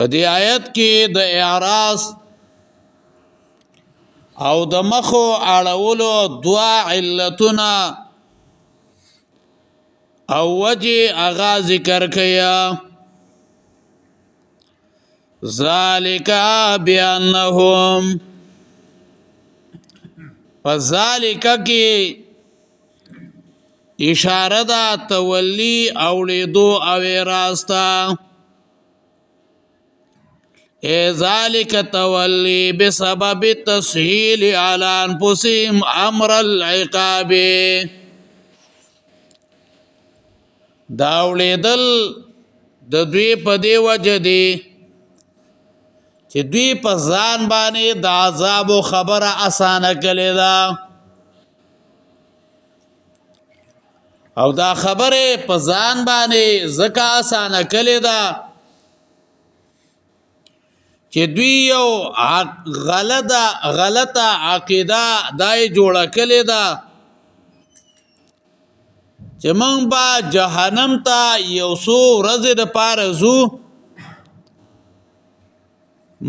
په دې آیت کې د اعراض او د مخو اړولو دوا علتونه او وجه اغا ذکر کیا ذالک بانهم فذالک کی اشاره دا تولی اولیدو او راستا ذالک تولی بسبب التسهیل علی انفسهم امر العقاب دا اولیدل د دوی په دی وجه دی چې دوی په ځان باندې د عذاب خبره اسانه کړي دا او دا خبره په ځان باندې زکه اسانه کړي دا چې دوی یو غلطه عقیده دای جوړه کړي دا چې موږ با جهنم ته یو څو ورځې د پاره زو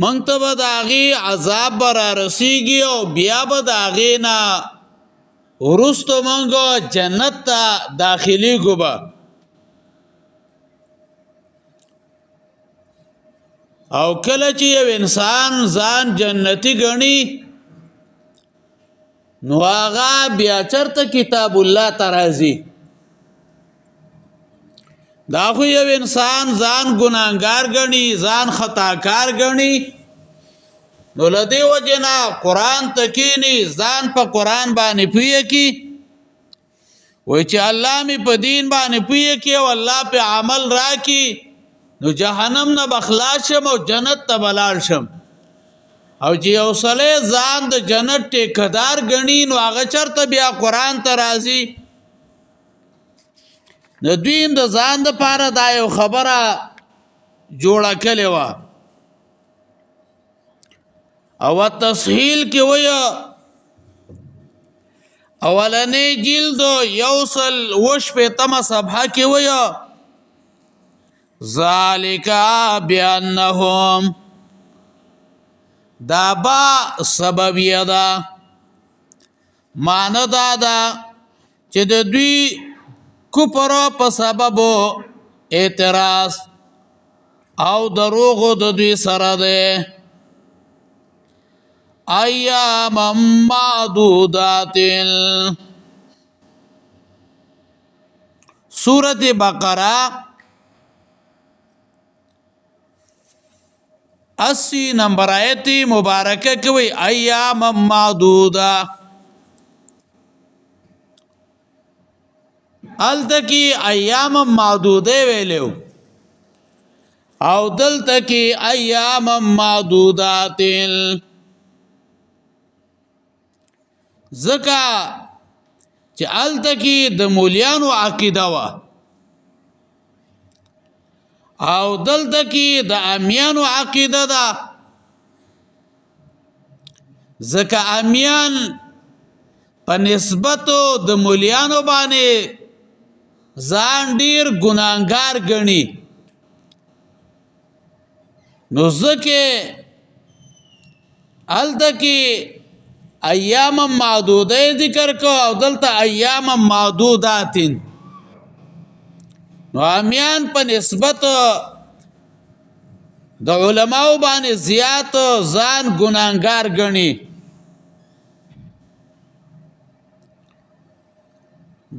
موږ ته به د هغې عذاب به را رسیږي او بیا به د هغې نه وروسته موږ جنت ته داخلیږو به او کله چې یو انسان ځان جنتی ګڼي نو هغه بیا چرته کتاب الله ته راځي دا خو یو انسان ځان ګناهګار ګڼي ځان خطاکار ګڼي نو له دې وجې نه قرآن ته کښېني ځان په قرآن باندې پوهه کړي وایي چې الله مې په دین باندې پوهه کړي او الله پې عمل راکړي نو جهنم نه به خلاص شم او جنت ته به لاړ شم او چې یو سړی ځان د جنت ټیکهدار ګڼي نو هغه چېرته بیا قرآن ته راځي نو دوی د ځان دپاره دا یو خبره جوړه کړې وه او تسهیل کې وایه اولنی جلد 128 صفحه کې وایه ذالک بانهم دا با سببیه ده معنی دا ده چې د دوی کفر په سبب اعتراض او دروغ د دوی سره ده ایام معدودات سورۃ بقرہ 80 نمبر آیت مبارکه کوي ایام معدوده التکی ایام معدوده ویلو او دلتکی ایام معدودات زکا چې التکی د مولیانو عقیده وا او دلتکی د امیانو عقیده ده زکا امیان په نسبتو د مولیانو باندې ځان ډیر ګناهګار ګڼي نو ځکه هلته کې ایام معدوده ذکر کو او دلته ایام معدودات نو امیان په نسبت د علماو باندې زیات ځان ګناهګار ګڼي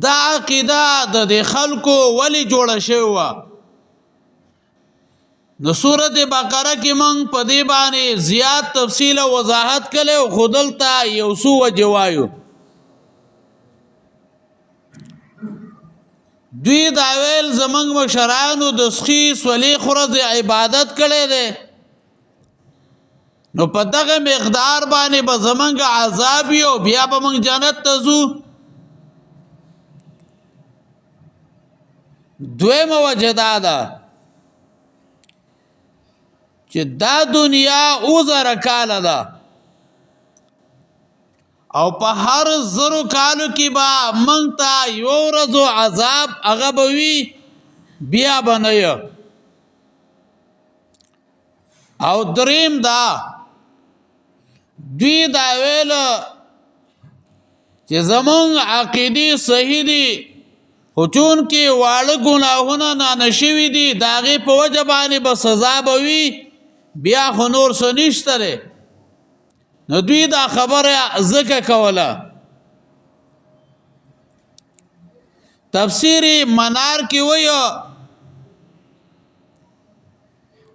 دا عقیده د خلکو ولی جوړه شوی وه نو سورۃ بقره کې موږ په دې باندې زیات تفصیل او وضاحت کړی او خو دلته یو څو وجې وایو دوی دا ویل زموږ مشرانو د سخي سولې خورځې عبادت کړی دی نو په دغه مقدار باندې به زموږ عذاب وي او بیا به موږ جنت ته ځو دویمه وجه دا ده چې دا دنیا 1000 کاله ده او په هر 1000 کالو کې به موږ ته یو ورځ عذاب هغه به وي بیا به نه یو او دریم دا دوی دا ویل چې زمونږ عقیدې صحیح دي خو چون کې واړه ګناهونه نانشوي دي د هغې په وجه باندې به سزا به وي بیا خو نور څه نشته دی نو دوی دا خبره ځکه کوله تفسیر منار کې وایي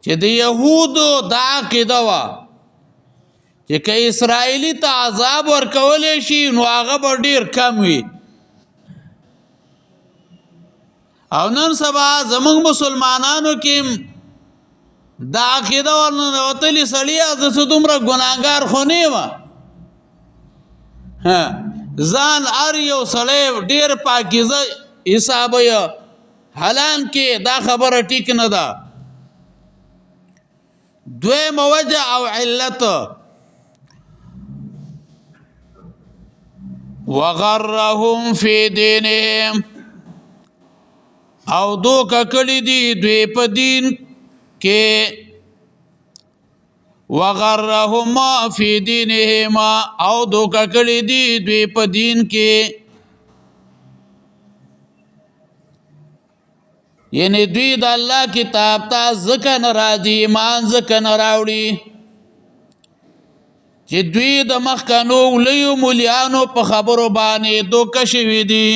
چې د یهودو دا عقیده وه چې که اسرائیلي ته عذاب ورکولی شي نو هغه به ډېر کم وي او نن سبا زمونږ مسلمانانو کې دا عقیده ورننوتلې سړیه زه څه دومره ګناهګار خو نه یم ځان هر یو سړی ډېر پاکیزه حسابوي حالان کې دا خبره ټیک نه ده دویمه وجه او علت وغرهم فی دینهم او دوکه کړي دي دوی په دین کې وغرهما فی دینهما او دوکه کړي دي دوی په دین کې یعنی دوی د الله کتاب ته ځکه نه راځي ایمان ځکه نه راوړي چې دوی د مخکنو ولیو مولیانو په خبرو باندې دوکه شوي دي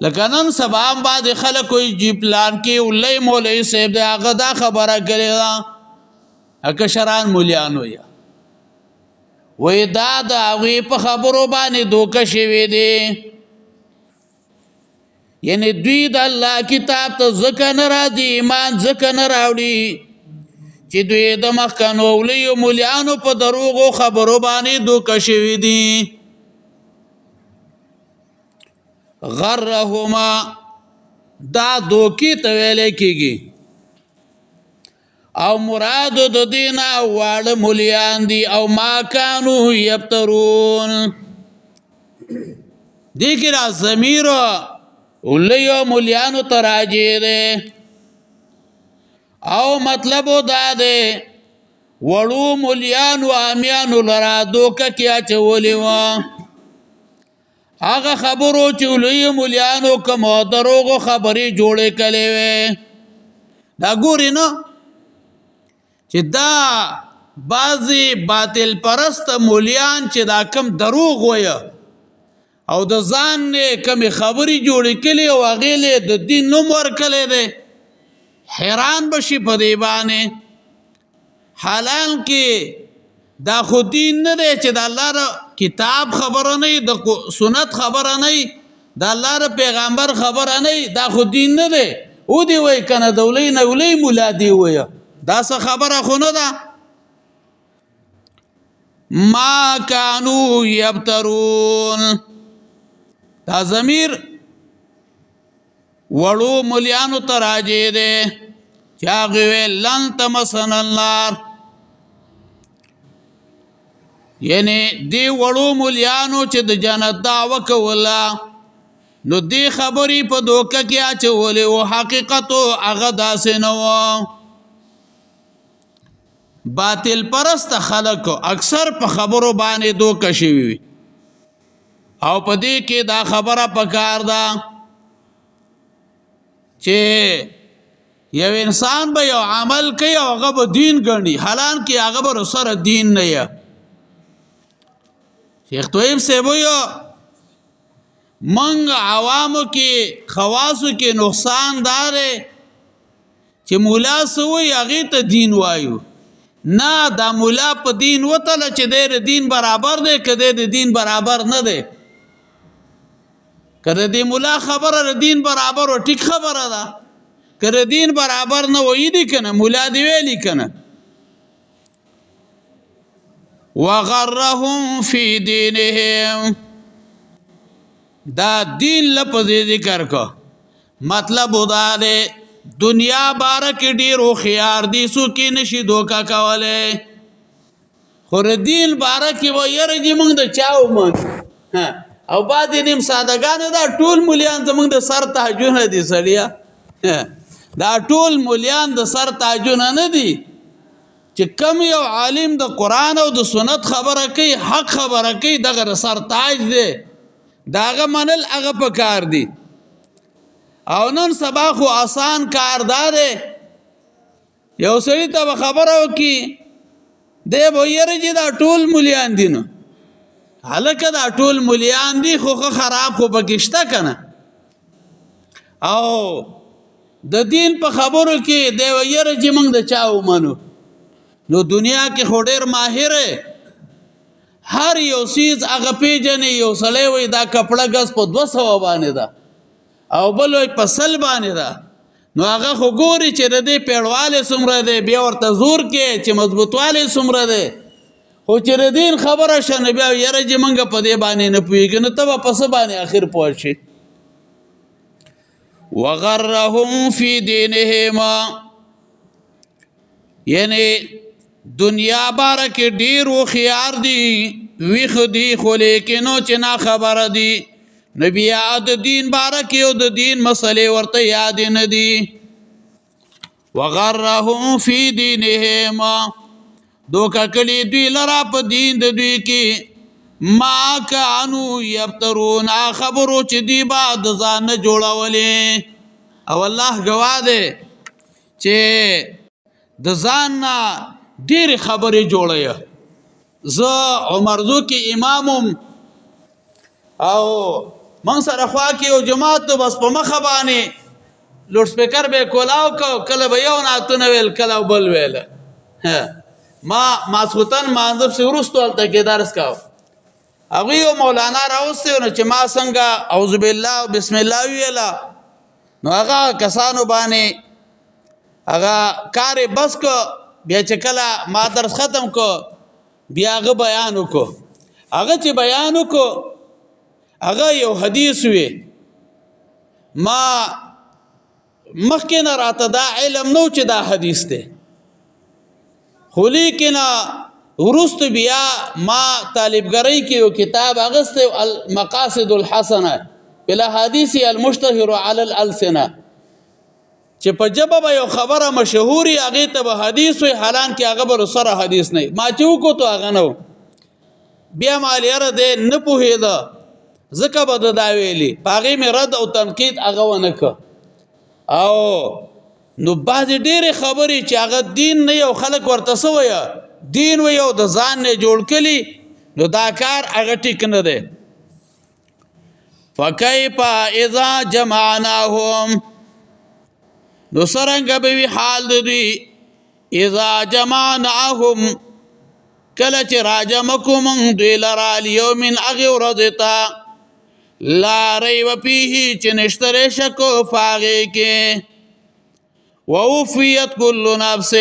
لکه نن سبا هم بعضې خلک وایي چې پلان کې ولی مولوي صاحب دی هغه دا خبره کړې ده کشران مولیان وایي وایي دا د هغوی په خبرو باندې دوکه شوي دي یعنی دوی د الله کتاب ته ځکه نه راځي ایمان ځکه نه راوړي چې دوی د مخکنو اولیو مولیانو په دروغو خبرو باندې دوکه شوي دي غرهما دا دوکې ته ویلی کېږي او مراد د دې نه واړه مولیان دي او ما کانو یبترون دې کې را ضمیر اولیو مولیانو ته راجع دی او مطلب دا دی وړو مولیانو امیانو لرا دوکه کې اچولې وه هغه خبرو چې لویو مولیانو کوم دروغو خبرې جوړې کړې وې دا ګورې نه چې دا بعضې باطل پرسته مولیان چې دا کم دروغ ویه او د ځان نه کمې خبرې جوړې کړې او هغې له د دین نوم ورکړی دی حیران بشي په دې باندې حالان کې دا خو دین نه دی چې د الله ر کتاب خبره نه وي د سنت خبره نه وي د الله ر پیغمبر خبره نه وي دا خو دین نه دی او دې وایي که نه د ولۍ نه ولۍ ملا دې ووایه دا څه خبره خو نه ده ما کانو یبترون دا ضمیر وړو مولیانو ته راجع دی چې هغې ویل لن تمسنا النار یعنی دې وړو مولیانو چې د جنت دعوه کوله نو دې خبرې په دوکه کې اچولې او حقیقت هغه داسې نه و باطل پرست خلک اکثر په خبرو باندې دوکه شوي وي او په دې کې دا خبره پکار ده چې یو انسان به یو عمل کوي او هغه به دین ګڼي حالان کې هغه به سره دین نه یه شیخ طیب صاحب وایي منګ عوامو کې خواصو کې نقصان دار چې مولا څه وایي هغې ته دین وایو نه دا مولا په دین وتله چې دی د دین برابر دی که دی د دین برابر نه دی که د دې مولا خبره د دین برابر و ټیک خبره ده که د دین برابر نه ویي دي که نه مولا دې ویلي که نه وغرهم فی دینهم دا دین لفظ ذکر کو مطلب دا دی دنیا باره کې ډېر هوښیار دي څوک یې نشي دوکه کولی خو د دین باره کې به یاره چې موږ د چا ومنو او بعضې نیم سادهګانې دا ټول مولیان زموږ د سر تاجونه دي سړیه دا ټول مولیان د سر تاجونه نه دي چې کم یو عالم د قرآن او د سنت خبره کوي حق خبره کوي دغه سر تاج دی داغه منل هغه په کار دی او نن سبا خو آسان کار دی یو سړي ته به خبره وکړي دی به یاره چې دا ټول مولیان دي نو هلکه دا ټول مولیان دي خو خراب خو پکې شته که نه او د دین په خبرو کې دی به یاره چې موږ د چا ومنو نو دنیا کې خو ډېر ماهر هر یو څیز هغه پیژنې یو سړی وایي دا کپړه ګز په 200 باندې ده او بل وایي په 100 باندې ده نو هغه خو ګوري چې د دې پیړوالی څومره دی بیا ورته زور کې چې مضبوطوالی څومره دی خو چې د دین خبره شه نو بیا یاره چې موږ په دې باندې نه پوهېږو نو ته به په څه باندې اخر پوه شي وغرهم فی دینهم یعنی دنیا باره کې ډېر هوښیار دي ویښ دي خو لیکنو چې نا خبره دي نو بیا د دین باره کې او د دین مسلې ورته یادې نه دي وغرهم فی دینهم دوکه کړي دوی لره په دین د دوی کې ما کانو یفترون خبرو چې دی با د ځان نه جوړولې او الله ګواه دی چې د ځان نه ډېرې خبرې جوړوي زه عمرزو کې امامم او من سره خوا کې یو جماعت بس په مخه باندې لوډ سپیکر به کولاو کو کله به یو نعتونه ویل کله بل ویل ما ماسخوتن مانځب سي وروستو هلته کې درس کاو هغوی یو مولانا راوستی نو چې ما څنګه اعوذ بالله او بسم الله ویله نو هغه کسانو باندې هغه کار بس کو بیا چې کله ما درس ختم کو بیا هغه بیان وکړو هغه چې بیان وکړو هغه یو حدیث وی ما مخکې نه راته دا علم نو چې دا حدیث دی خو لیکنه وروسته بیا ما طالبګرۍ کې یو کتاب اخیستی المقاصد الحسنه بالاحادیث المشتهر علی الالسنه چې په ژبه به یو خبره مشهوري هغې ته به حدیث وي حالانکې هغه به سره حدیث نه ما چې وکړو تو هغه نه و بیا ما یاره دی نه پوهېده ځکه به ده دا ویلي په هغې مې رد او تنقید هغه ونه که او نو بعضې ډېرې خبرې چې هغه دین نه یو خلک ورته څه ویه دین وی او د ځان نه جوړ کړي نو دا کار هغه ټیک نه دی فکیف اذا جمعناهم نو څرنګه به وي حال د دوی اذا جمعناهم کله چې راجمع کړو موږ دوی لره لیوم هغې ورځې ته لا ریب فیه چې نشته ری شک په هغې کې ووفیت کل نفس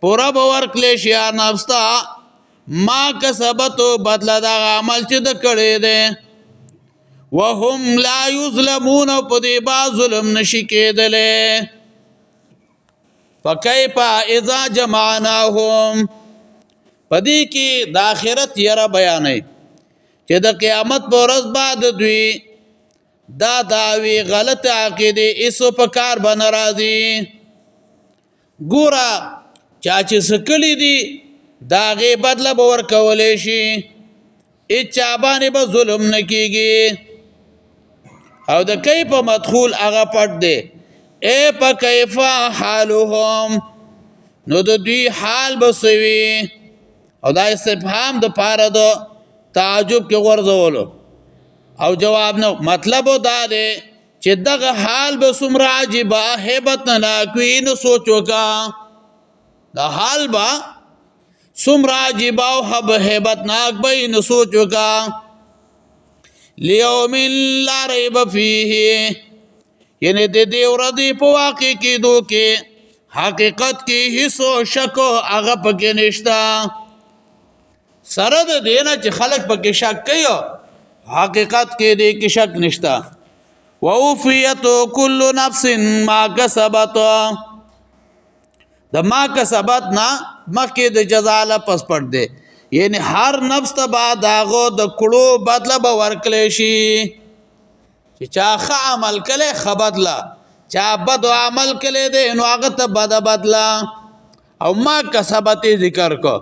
پورا به ورکړلی شي هر نفس ته ما کسبتو بدله دغه عمل چې ده کړی دی وهم لا یظلمون او په دې با ظلم نشي کېدلی فکیف اذا جمعناهم په دې کې د آخرت یره بیانوي چې د قیامت په ورځ بعد دوی دا دعوی غلط عقیدې ایسو په کار به نه راځي ګوره چا چې څه کړي دي د هغې بدله به ورکولی شي هېچا باندې به ظلم نه کېږي او د کیف مدخول هغه پټ دی ای په کیف حالهم نو د دوی حال به څه وي او دا استفهام د پاره د تعجب کې غورځولو او جواب نو مطلب دا دی چې دغه حال به څومره عجیبه هیبتناک وي نو سوچ وکړه دا حال به څومره عجیبه او هیبتناک به وي نو سوچ وکړه لیوم لا ریب فیه یعنی د دې ورځې په واقع کېدو کې حقیقت کې هیڅ شک هغه پکې نشته سره د دې نه چې خلک پکې شک کوي حقیقت کې دې کې شک نشته ووفیت کل نفس ما کسبت د ما کسبت نه مخکې د جزا لپس پټ دی یعنی هر نفس ته بعد هغه د کړو بدله به ورکړلی شي چې چا ښه عمل کړی ښه بدله چا بد عمل کړی دی نو هغه ته بده بدله او ما کسبت ذکر کو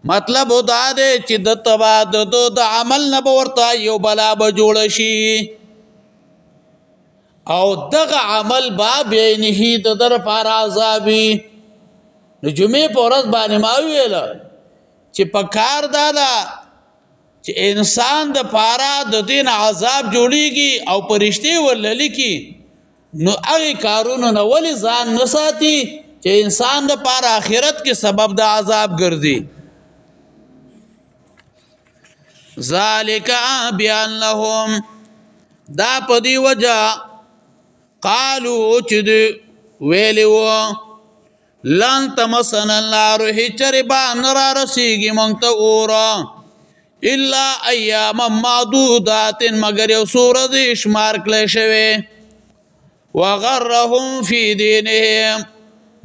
مطلب دا دی چې د تبا د عمل نه به ورته یو بلا به جوړ شي او دغه عمل با بعینه د در پار عذابي نو جمعې په ورځ باندې ما ویله چې په کار دا ده چې انسان د پاره د دین عذاب جوړیږي او پرشتي وللی کی نو هغه کارونه نه ولې ځان نه ساتي چې انسان د پاره آخرت کې سبب د عذاب ګرځي ذالک بیان لهم دا پدی وجہ قالو چې ویلو لن تمسن النار هچربا نرا رسیږي مونږ ته اور الا ایام معدودات مگر یو سورې شمار کړی شوی وغرهم فی دینهم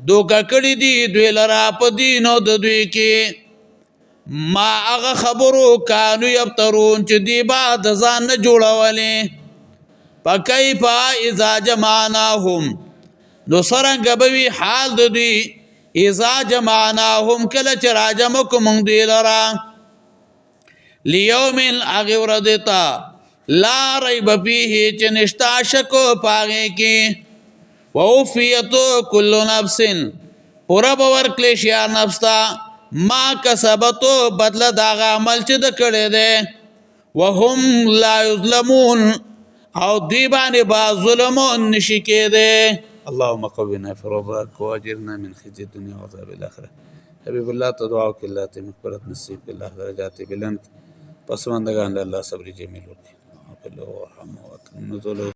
دوکه کړي دي دوی لرا په دینو د دوی کې ما هغه خبرو کانو یفترون چې دی با د ځان نه جوړولې فکیف اذا جمعناهم نو څرنګه به وي حال د دوی اذا جمعناهم کله چې راجمع کو مونږ دوی لرا لیوم هغې ورځې ته لا ریب فیه چې نشته شک په هغې کې ووفیت کل نفس پوره به ورکړلی شي هر نفس ته ما کسبتو بدله د هغه عمل چې د کړی دی وهم لا یظلمون او دوی باندې با ظلم نشي کېدی اللهم قونا في رضاك واجرنا من خزي الدنيا وعذاب الاخره حبیب الله ته دعا وکړه الله ته مغفرت نصیب کړي الله درجات بلند پسماندگان الله صبر جمیل وکړي الله ورحمه وکړي